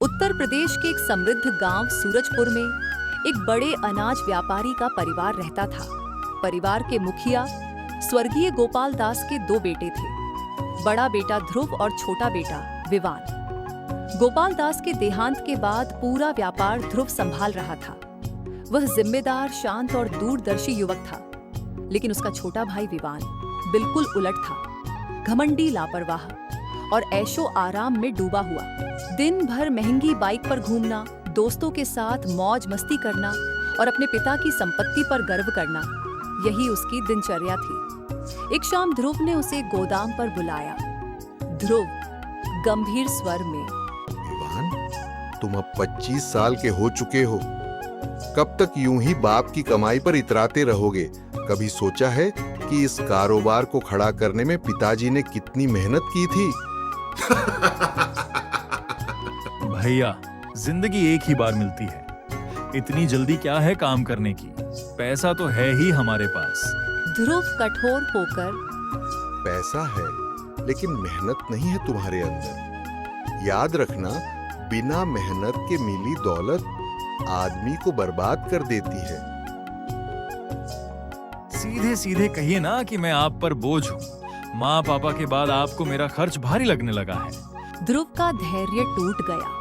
उत्तर प्रदेश के एक समृद्ध गांव सूरजपुर में एक बड़े अनाज व्यापारी का परिवार रहता था। परिवार के मुखिया स्वर्गीय गोपाल दास के दो बेटे थे, बड़ा बेटा ध्रुव और छोटा बेटा विवान। गोपाल दास के देहांत के बाद पूरा व्यापार ध्रुव संभाल रहा था। वह जिम्मेदार, शांत और दूरदर्शी युवक था, लेकिन उसका छोटा भाई विवान बिल्कुल उलट था, घमंडी, लापरवाह और ऐशो आराम में डूबा हुआ। दिन भर महंगी बाइक पर घूमना, दोस्तों के साथ मौज मस्ती करना और अपने पिता की संपत्ति पर गर्व करना, यही उसकी दिनचर्या थी। एक शाम ध्रुव ने उसे गोदाम पर बुलाया। ध्रुव गंभीर स्वर में, विवान, तुम अब 25 साल के हो चुके हो। कब तक यूं ही बाप की कमाई पर इतराते रहोगे? कभी सोचा है कि इस कारोबार को खड़ा करने में पिताजी ने कितनी मेहनत की थी? भैया, जिंदगी एक ही बार मिलती है। इतनी जल्दी क्या है काम करने की? पैसा तो है ही हमारे पास। ध्रुव कठोर होकर, पैसा है, लेकिन मेहनत नहीं है तुम्हारे अंदर। याद रखना, बिना मेहनत के मिली दौलत आदमी को बर्बाद कर देती है। सीधे सीधे कहिए ना कि मैं आप पर बोझ हूँ। माँ पापा के बाद आपको मेरा खर्च भारी लगने लगा है। ध्रुव का धैर्य टूट गया।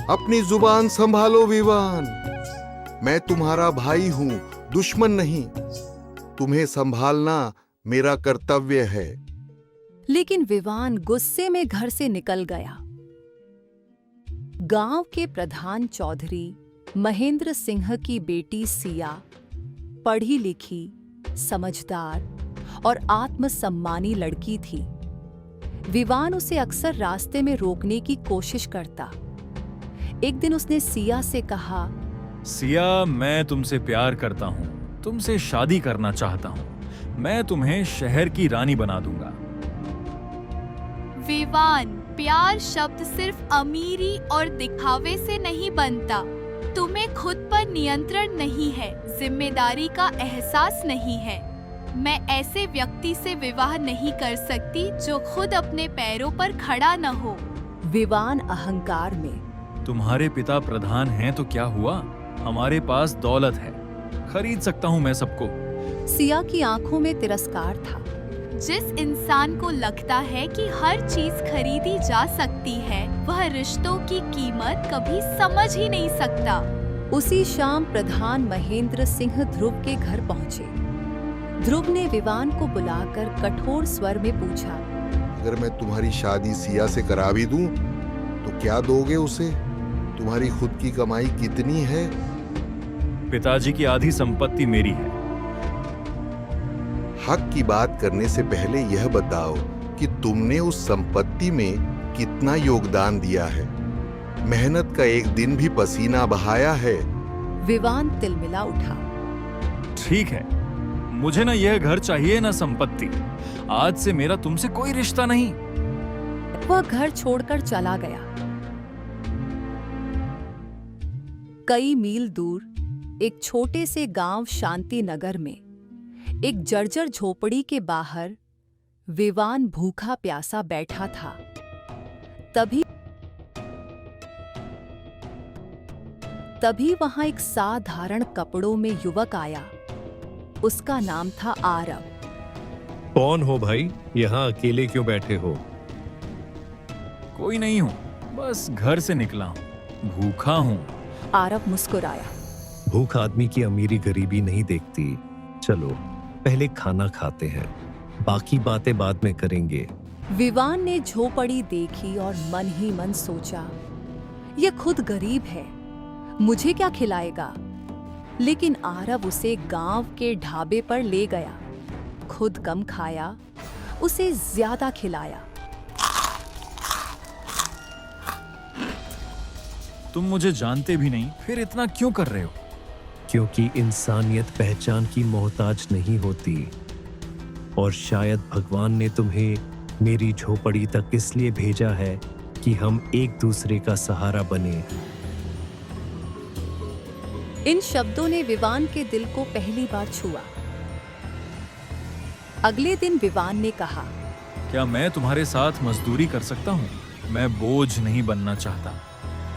अपनी जुबान संभालो विवान। मैं तुम्हारा भाई हूं, दुश्मन नहीं। तुम्हें संभालना मेरा कर्तव्य है। लेकिन विवान गुस्से में घर से निकल गया। गांव के प्रधान चौधरी महेंद्र सिंह की बेटी सिया पढ़ी लिखी, समझदार और आत्मसम्मानी लड़की थी। विवान उसे अक्सर रास्ते में रोकने की कोशिश करता। एक दिन उसने सिया से कहा, सिया, मैं तुमसे प्यार करता हूँ, तुमसे शादी करना चाहता हूँ। मैं तुम्हें शहर की रानी बना दूंगा। विवान, प्यार शब्द सिर्फ अमीरी और दिखावे से नहीं बनता। तुम्हें खुद पर नियंत्रण नहीं है, जिम्मेदारी का एहसास नहीं है। मैं ऐसे व्यक्ति से विवाह नहीं कर सकती जो खुद अपने पैरों पर खड़ा न हो। विवान अहंकार में, तुम्हारे पिता प्रधान हैं तो क्या हुआ? हमारे पास दौलत है, खरीद सकता हूँ मैं सबको। सिया की आंखों में तिरस्कार था। जिस इंसान को लगता है कि हर चीज खरीदी जा सकती है, वह रिश्तों की कीमत कभी समझ ही नहीं सकता। उसी शाम प्रधान महेंद्र सिंह ध्रुव के घर पहुंचे। ध्रुव ने विवान को बुलाकर कठोर स्वर में पूछा, अगर मैं तुम्हारी शादी सिया से करा भी दूं, तो क्या दोगे उसे? तुम्हारी खुद की कमाई कितनी है? पिताजी की आधी संपत्ति मेरी है। हक की बात करने से पहले यह बताओ कि तुमने उस संपत्ति में कितना योगदान दिया है। मेहनत का एक दिन भी पसीना बहाया है। विवान तिलमिला उठा। ठीक है, मुझे ना यह घर चाहिए ना संपत्ति। आज से मेरा तुमसे कोई रिश्ता नहीं। वह घर छोड़कर चला गया। कई मील दूर एक छोटे से गांव शांति नगर में एक जर्जर झोपड़ी के बाहर विवान भूखा प्यासा बैठा था। तभी वहां एक साधारण कपड़ों में युवक आया। उसका नाम था आरव। कौन हो भाई? यहाँ अकेले क्यों बैठे हो? कोई नहीं हूँ, बस घर से निकला हूँ, भूखा हूँ। आरव मुस्कुराया। भूख आदमी की अमीरी गरीबी नहीं देखती। चलो पहले खाना खाते हैं, बाकी बातें बाद में करेंगे। विवान ने झोपड़ी देखी और मन ही मन सोचा, यह खुद गरीब है, मुझे क्या खिलाएगा? लेकिन आरव उसे गांव के ढाबे पर ले गया। खुद कम खाया, उसे ज्यादा खिलाया। तुम मुझे जानते भी नहीं, फिर इतना क्यों कर रहे हो? क्योंकि इंसानियत पहचान की मोहताज नहीं होती। और शायद भगवान ने तुम्हें मेरी झोपड़ी तक इसलिए भेजा है कि हम एक दूसरे का सहारा बने। इन शब्दों ने विवान के दिल को पहली बार छुआ। अगले दिन विवान ने कहा, क्या मैं तुम्हारे साथ मजदूरी कर सकता हूँ? मैं बोझ नहीं बनना चाहता।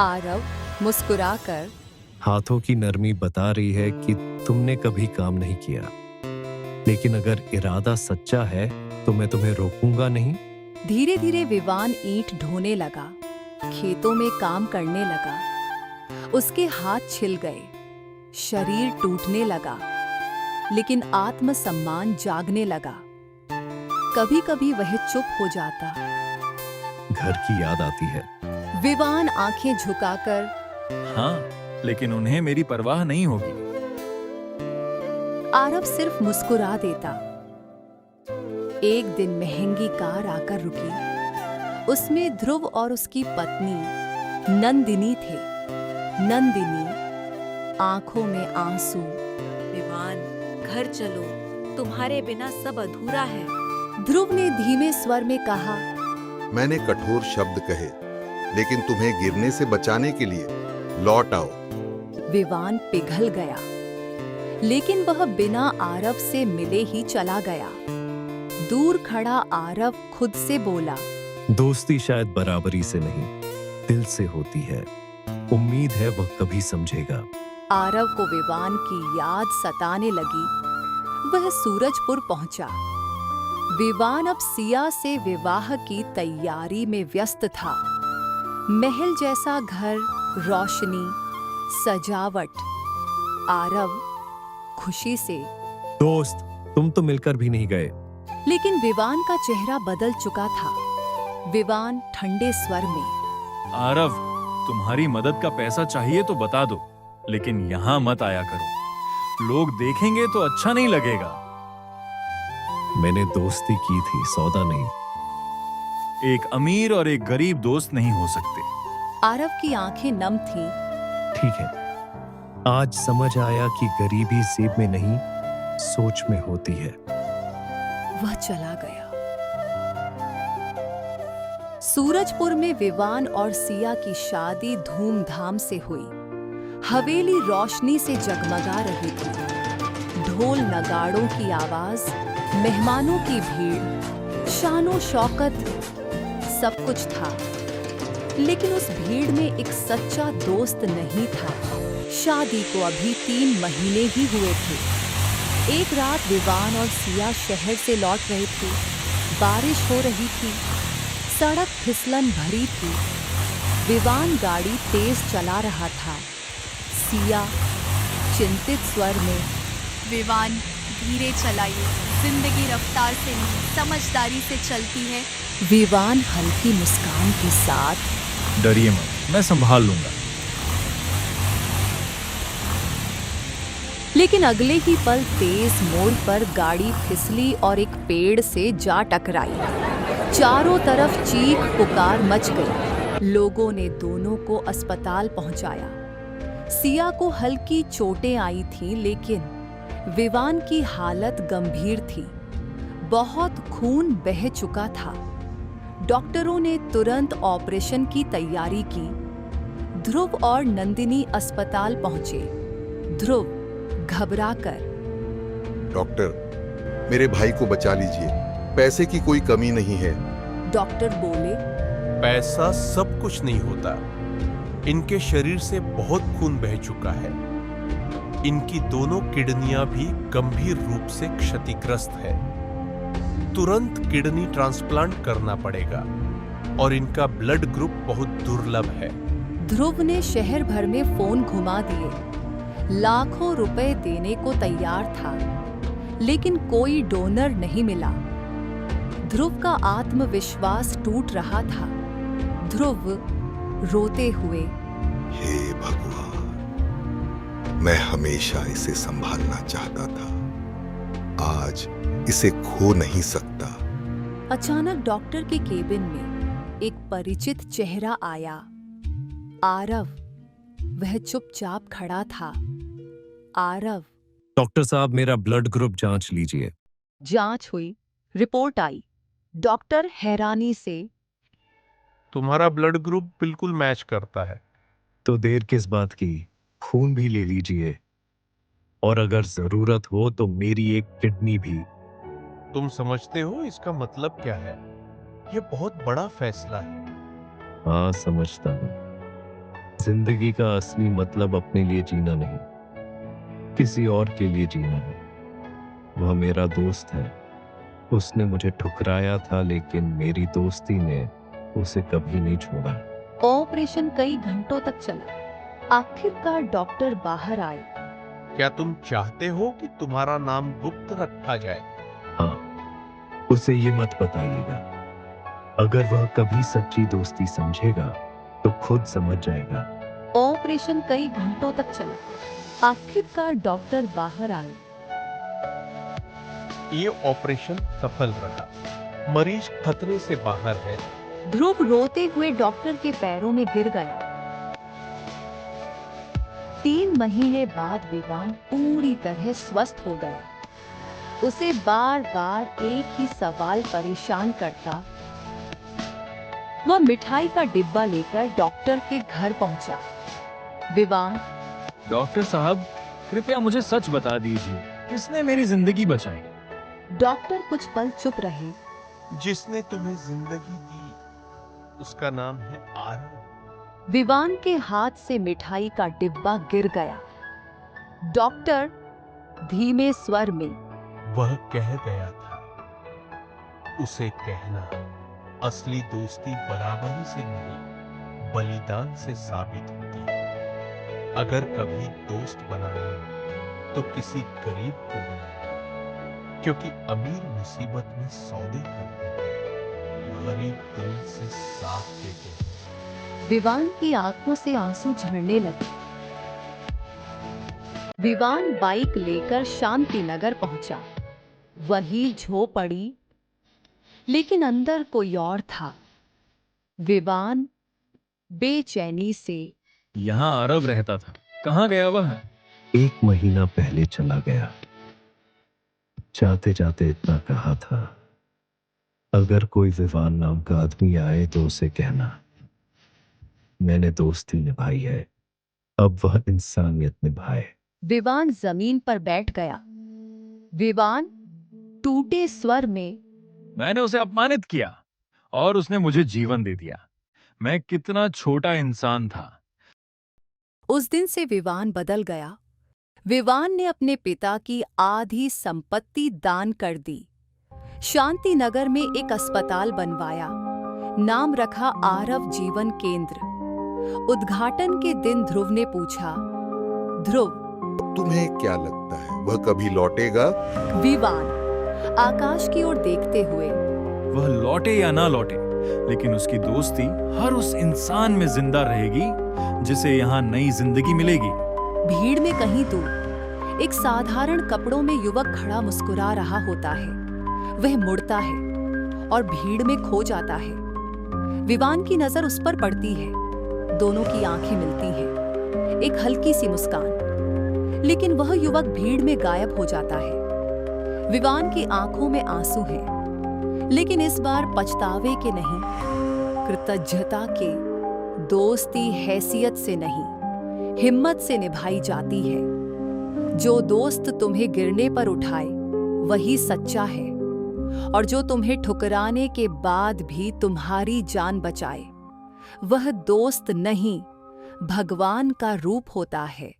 आरव मुस्कुराकर, हाथों की नरमी बता रही है कि तुमने कभी काम नहीं किया, लेकिन अगर इरादा सच्चा है तो मैं तुम्हें रोकूंगा नहीं। धीरे धीरे विवान ईंट ढोने लगा, खेतों में काम करने लगा। उसके हाथ छिल गए, शरीर टूटने लगा, लेकिन आत्मसम्मान जागने लगा। कभी कभी वह चुप हो जाता। घर की याद आती है। विवान आंखें झुकाकर, हाँ, लेकिन उन्हें मेरी परवाह नहीं होगी। आरव सिर्फ मुस्कुरा देता। एक दिन महंगी कार आकर रुकी। उसमें ध्रुव और उसकी पत्नी नंदिनी थे। नंदिनी आंखों में आंसू। विवान, घर चलो, तुम्हारे बिना सब अधूरा है। ध्रुव ने धीमे स्वर में कहा, मैंने कठोर शब्द कहे, लेकिन तुम्हें गिरने से बचाने के लिए लौट आओ। विवान पिघल गया, लेकिन वह बिना आरव से मिले ही चला गया। दूर खड़ा आरव खुद से बोला, दोस्ती शायद बराबरी से नहीं, दिल से होती है। उम्मीद है वह कभी समझेगा। आरव को विवान की याद सताने लगी। वह सूरजपुर पहुंचा। विवान अब सिया से विवाह की तैयारी में व्यस्त था। महल जैसा घर, रोशनी, सजावट। आरव खुशी से, दोस्त, तुम तो मिलकर भी नहीं गए। लेकिन विवान का चेहरा बदल चुका था। विवान ठंडे स्वर में, आरव, तुम्हारी मदद का पैसा चाहिए तो बता दो, लेकिन यहाँ मत आया करो। लोग देखेंगे तो अच्छा नहीं लगेगा। मैंने दोस्ती की थी, सौदा नहीं। एक अमीर और एक गरीब दोस्त नहीं हो सकते। आरव की आंखें नम थीं। ठीक है, आज समझ आया कि गरीबी जेब में नहीं, सोच में होती है। वह चला गया। सूरजपुर में विवान और सिया की शादी धूमधाम से हुई। हवेली रोशनी से जगमगा रही थी। ढोल नगाड़ों की आवाज, मेहमानों की भीड़, शानो शौकत, सब कुछ था। लेकिन उस भीड़ में एक सच्चा दोस्त नहीं था। शादी को अभी 3 महीने ही हुए थे। एक रात विवान और सिया शहर से लौट रहे थे। बारिश हो रही थी, सड़क फिसलन भरी थी। विवान गाड़ी तेज चला रहा था। सिया चिंतित स्वर में, विवान, धीरे चलाइए, जिंदगी रफ्तार से नहीं समझदारी से चलती है। विवान हल्की मुस्कान के साथ, डरिए मत, मैं संभाल लूंगा। लेकिन अगले ही पल तेज मोड़ पर गाड़ी फिसली और एक पेड़ से जा टकराई। चारों तरफ चीख पुकार मच गई। लोगों ने दोनों को अस्पताल पहुंचाया। सिया को हल्की चोटें आई थीं, लेकिन विवान की हालत गंभीर थी। बहुत खून बह चुका था। डॉक्टरों ने तुरंत ऑपरेशन की तैयारी की। ध्रुव और नंदिनी अस्पताल पहुंचे। ध्रुव घबराकर, डॉक्टर, मेरे भाई को बचा लीजिए, पैसे की कोई कमी नहीं है। डॉक्टर बोले, पैसा सब कुछ नहीं होता। इनके शरीर से बहुत खून बह चुका है। इनकी दोनों किडनियां भी गंभीर रूप से क्षतिग्रस्त है। तुरंत किडनी ट्रांसप्लांट करना पड़ेगा और इनका ब्लड ग्रुप बहुत दुर्लभ है। ध्रुव ने शहर भर में फोन घुमा दिए। लाखों रुपए देने को तैयार था, लेकिन कोई डोनर नहीं मिला। ध्रुव का आत्मविश्वास टूट रहा था। ध्रुव रोते हुए, हे भगवान, मैं हमेशा इसे संभालना चाहता था, आज इसे खो नहीं सकता। अचानक डॉक्टर के केबिन में एक परिचित चेहरा आया। आरव। वह चुपचाप खड़ा था। आरव। डॉक्टर साहब, मेरा ब्लड ग्रुप जांच लीजिए। जांच हुई, रिपोर्ट आई। डॉक्टर हैरानी से, तुम्हारा ब्लड ग्रुप बिल्कुल मैच करता है। तो देर किस बात की, खून भी ले लीजिए, और अगर जरूरत हो तो मेरी एक किडनी भी। तुम समझते हो इसका मतलब क्या है? यह बहुत बड़ा फैसला है। हाँ, समझता हूँ। जिंदगी का असली मतलब अपने लिए जीना नहीं, किसी और के लिए जीना है। वह मेरा दोस्त है। उसने मुझे ठुकराया था, लेकिन मेरी दोस्ती ने उसे कभी नहीं छोड़ा। ऑपरेशन कई घंटों तक चला। आखिरकार डॉक्टर बाहर आए। क्या तुम चाहते हो कि तुम्हारा नाम गुप्त रखा जाए? हाँ, उसे ये मत बताइएगा। अगर वह कभी सच्ची दोस्ती समझेगा तो खुद समझ जाएगा। ऑपरेशन कई घंटों तक चला। आखिरकार डॉक्टर बाहर आए। ये ऑपरेशन सफल रहा। मरीज खतरे से बाहर है। ध्रुव रोते हुए डॉक्टर के पैरों में गिर गया। 3 महीने बाद विवान पूरी तरह स्वस्थ हो गया। उसे बार बार एक ही सवाल परेशान करता। वह मिठाई का डिब्बा लेकर डॉक्टर के घर पहुंचा। विवान, डॉक्टर साहब, कृपया मुझे सच बता दीजिए, किसने मेरी जिंदगी बचाई? डॉक्टर कुछ पल चुप रहे। जिसने तुम्हें जिंदगी दी उसका नाम है आरव। विवान के हाथ से मिठाई का डिब्बा गिर गया। डॉक्टर धीमे स्वर में, वह कह गया था, उसे कहना असली दोस्ती बराबरी से नहीं, बलिदान से साबित होती है। अगर कभी दोस्त बनाना तो किसी गरीब को बनाना, क्योंकि अमीर मुसीबत में सौदे करते हैं, गरीब दिल से साथ देते हैं। विवान की आंखों से आंसू झरने लगे। विवान बाइक लेकर शांति नगर पहुंचा। वही झोपड़ी, लेकिन अंदर कोई और था। विवान बेचैनी से, यहाँ आरव रहता था, कहाँ गया वह? 1 महीना पहले चला गया। जाते जाते इतना कहा था, अगर कोई विवान नाम का आदमी आए तो उसे कहना, मैंने दोस्ती निभाई है, अब वह इंसानियत निभाए। विवान जमीन पर बैठ गया। विवान टूटे स्वर में, मैंने उसे अपमानित किया और उसने मुझे जीवन दे दिया। मैं कितना छोटा इंसान था। उस दिन से विवान बदल गया। विवान ने अपने पिता की आधी संपत्ति दान कर दी। शांति नगर में एक अस्पताल बनवाया। नाम रखा आरव जीवन केंद्र। उद्घाटन के दिन ध्रुव ने पूछा, ध्रुव, तुम्हें क्या लगता है वह कभी लौटेगा? विवान आकाश की ओर देखते हुए, वह लौटे या ना लौटे, लेकिन उसकी दोस्ती हर उस इंसान में जिंदा रहेगी जिसे यहाँ नई जिंदगी मिलेगी। भीड़ में कहीं दूर एक साधारण कपड़ों में युवक खड़ा मुस्कुरा रहा होता है। वह मुड़ता है और भीड़ में खो जाता है। विवान की नजर उस पर पड़ती है। दोनों की आंखें मिलती हैं। एक हल्की सी मुस्कान। लेकिन वह युवक भीड़ में गायब हो जाता है। विवान की आंखों में आंसू हैं, लेकिन इस बार पछतावे के नहीं, कृतज्ञता के। दोस्ती हैसियत से नहीं, हिम्मत से निभाई जाती है। जो दोस्त तुम्हें गिरने पर उठाए वही सच्चा है, और जो तुम्हें ठुकराने के बाद भी तुम्हारी जान बचाए वह दोस्त नहीं, भगवान का रूप होता है।